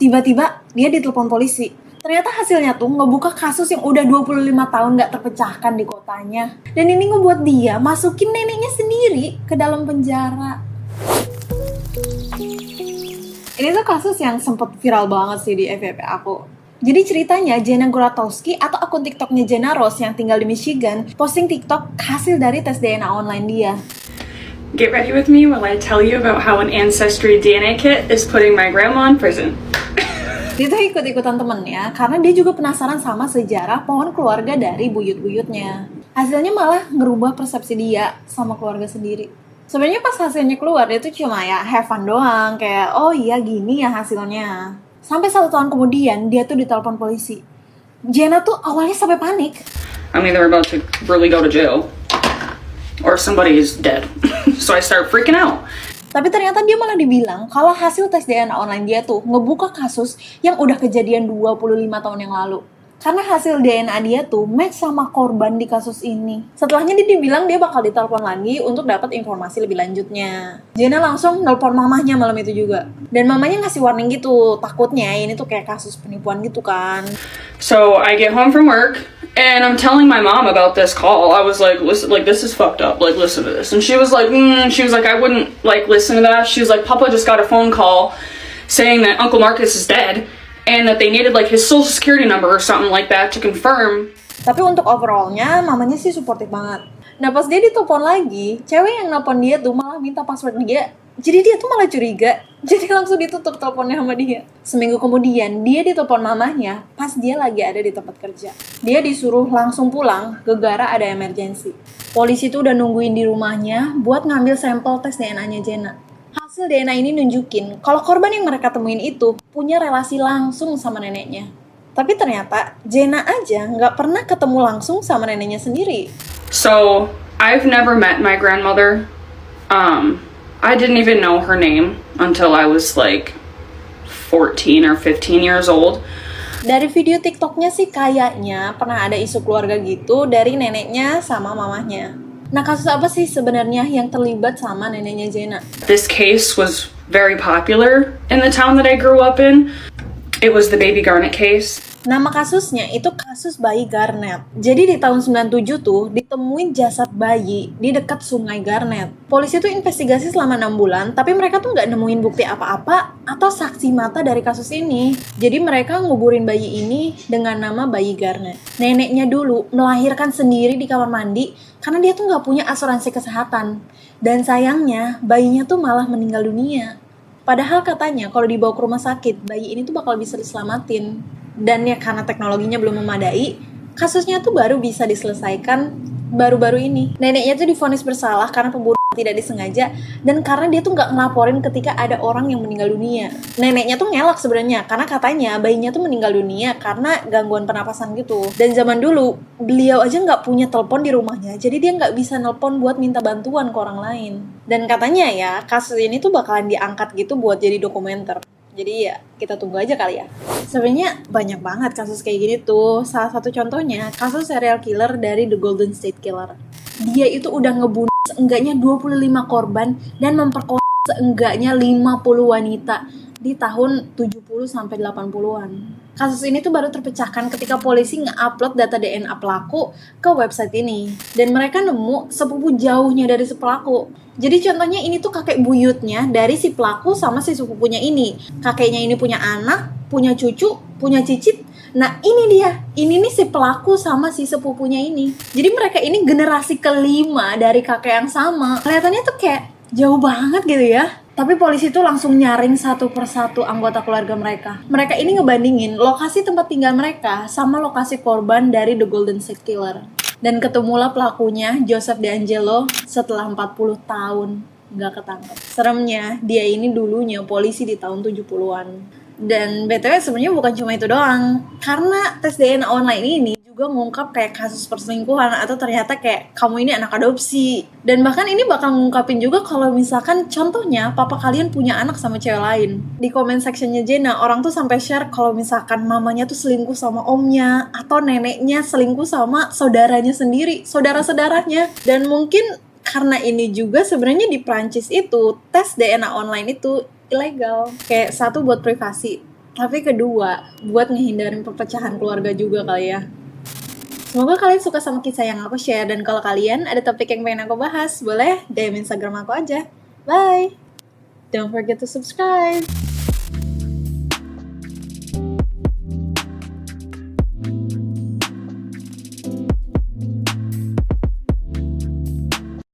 Tiba-tiba dia ditelepon polisi. Ternyata hasilnya tuh ngebuka kasus yang udah 25 tahun gak terpecahkan di kotanya. Dan ini ngebuat dia masukin neneknya sendiri ke dalam penjara. Ini tuh kasus yang sempet viral banget sih di FYP aku. Jadi ceritanya Jenna Grotowski atau akun TikToknya Jenna Rose yang tinggal di Michigan posting TikTok hasil dari tes DNA online dia. Get ready with me while I tell you about how an Ancestry DNA kit is putting my grandma in prison. Dia tuh ikut-ikutan temennya karena dia juga penasaran sama sejarah pohon keluarga dari buyut-buyutnya. Hasilnya malah ngerubah persepsi dia sama keluarga sendiri. Sebenarnya pas hasilnya keluar dia tuh cuma ya have fun doang, kayak oh iya gini ya hasilnya. Sampai 1 tahun kemudian dia tuh ditelepon polisi. Jenna tuh awalnya sampai panik. I'm either about to really go to jail or somebody is dead. So I start freaking out. Tapi ternyata dia malah dibilang kalau hasil tes DNA online dia tuh ngebuka kasus yang udah kejadian 25 tahun yang lalu. Karena hasil DNA dia tuh match sama korban di kasus ini. Setelahnya dia dibilang dia bakal ditelepon lagi untuk dapat informasi lebih lanjutnya. Jenna langsung nelpon mamahnya malam itu juga. Dan mamanya ngasih warning gitu, takutnya ini tuh kayak kasus penipuan gitu kan. So I get home from work and I'm telling my mom about this call. I was like, listen, like this is fucked up. Like listen to this. And she was like, I wouldn't like listen to that. She was like, Papa just got a phone call saying that Uncle Marcus is dead. And that they needed like his social security number or something like that to confirm. Tapi untuk overallnya, mamanya sih suportif banget. Nah pas dia ditelepon lagi, cewek yang nelpon dia tuh malah minta password dia. Jadi dia tuh malah curiga. Jadi langsung ditutup teleponnya sama dia. Seminggu kemudian, dia ditelepon mamahnya pas dia lagi ada di tempat kerja. Dia disuruh langsung pulang, gara-gara ada emergency. Polisi tuh udah nungguin di rumahnya buat ngambil sampel tes DNA-nya Jenna. Hasil DNA ini nunjukin kalau korban yang mereka temuin itu punya relasi langsung sama neneknya. Tapi ternyata Jenna aja nggak pernah ketemu langsung sama neneknya sendiri. So I've never met my grandmother. I didn't even know her name until I was like 14 or 15 years old. Dari video TikToknya sih kayaknya pernah ada isu keluarga gitu dari neneknya sama mamahnya. Nah, kasus apa sih sebenarnya yang terlibat sama neneknya Jenna? This case was very popular in the town that I grew up in. It was the Baby Garnet case. Nama kasusnya itu kasus bayi Garnet. Jadi di tahun 97 tuh ditemuin jasad bayi di dekat sungai Garnet. Polisi tuh investigasi selama 6 bulan, tapi mereka tuh nggak nemuin bukti apa-apa atau saksi mata dari kasus ini. Jadi mereka nguburin bayi ini dengan nama bayi Garnet. Neneknya dulu melahirkan sendiri di kamar mandi karena dia tuh nggak punya asuransi kesehatan. Dan sayangnya bayinya tuh malah meninggal dunia. Padahal katanya kalau dibawa ke rumah sakit, bayi ini tuh bakal bisa diselamatin. Dan ya karena teknologinya belum memadai, kasusnya tuh baru bisa diselesaikan baru-baru ini. Neneknya tuh divonis bersalah karena pembunuhan tidak disengaja dan karena dia tuh nggak ngelaporin ketika ada orang yang meninggal dunia. Neneknya tuh ngelak sebenarnya karena katanya bayinya tuh meninggal dunia karena gangguan pernapasan gitu. Dan zaman dulu beliau aja nggak punya telepon di rumahnya, jadi dia nggak bisa nelpon buat minta bantuan ke orang lain. Dan katanya ya kasus ini tuh bakalan diangkat gitu buat jadi dokumenter. Jadi ya kita tunggu aja kali ya. Sebenarnya banyak banget kasus kayak gini tuh. Salah satu contohnya kasus serial killer dari The Golden State Killer. Dia itu udah ngebunuh seenggaknya 25 korban dan memperkosa seenggaknya 50 wanita di tahun 70 sampai 80-an. Kasus ini tuh baru terpecahkan ketika polisi nge-upload data DNA pelaku ke website ini. Dan mereka nemu sepupu jauhnya dari si pelaku. Jadi contohnya ini tuh kakek buyutnya dari si pelaku sama si sepupunya ini. Kakeknya ini punya anak, punya cucu, punya cicit. Nah ini dia, ini nih si pelaku sama si sepupunya ini. Jadi mereka ini generasi kelima dari kakek yang sama. Kelihatannya tuh kayak jauh banget gitu ya. Tapi polisi tuh langsung nyaring satu persatu anggota keluarga mereka. Mereka ini ngebandingin lokasi tempat tinggal mereka sama lokasi korban dari The Golden State Killer. Dan ketemulah pelakunya, Joseph DeAngelo, setelah 40 tahun nggak ketangkep. Seremnya, dia ini dulunya polisi di tahun 70-an. Dan BTW sebenarnya bukan cuma itu doang. Karena tes DNA online ini juga ngungkap kayak kasus perselingkuhan atau ternyata kayak kamu ini anak adopsi. Dan bahkan ini bakal ngungkapin juga kalau misalkan contohnya papa kalian punya anak sama cewek lain. Di comment sectionnya Jenna, orang tuh sampai share kalau misalkan mamanya tuh selingkuh sama omnya atau neneknya selingkuh sama saudaranya sendiri, saudara-saudaranya. Dan mungkin karena ini juga sebenarnya di Prancis itu tes DNA online itu ilegal. Kayak satu buat privasi, Tapi kedua, buat ngehindarin perpecahan keluarga juga kali ya. Semoga kalian suka sama kisah yang aku share, dan kalau kalian ada topik yang pengen aku bahas, boleh DM Instagram aku aja. Bye! Don't forget to subscribe!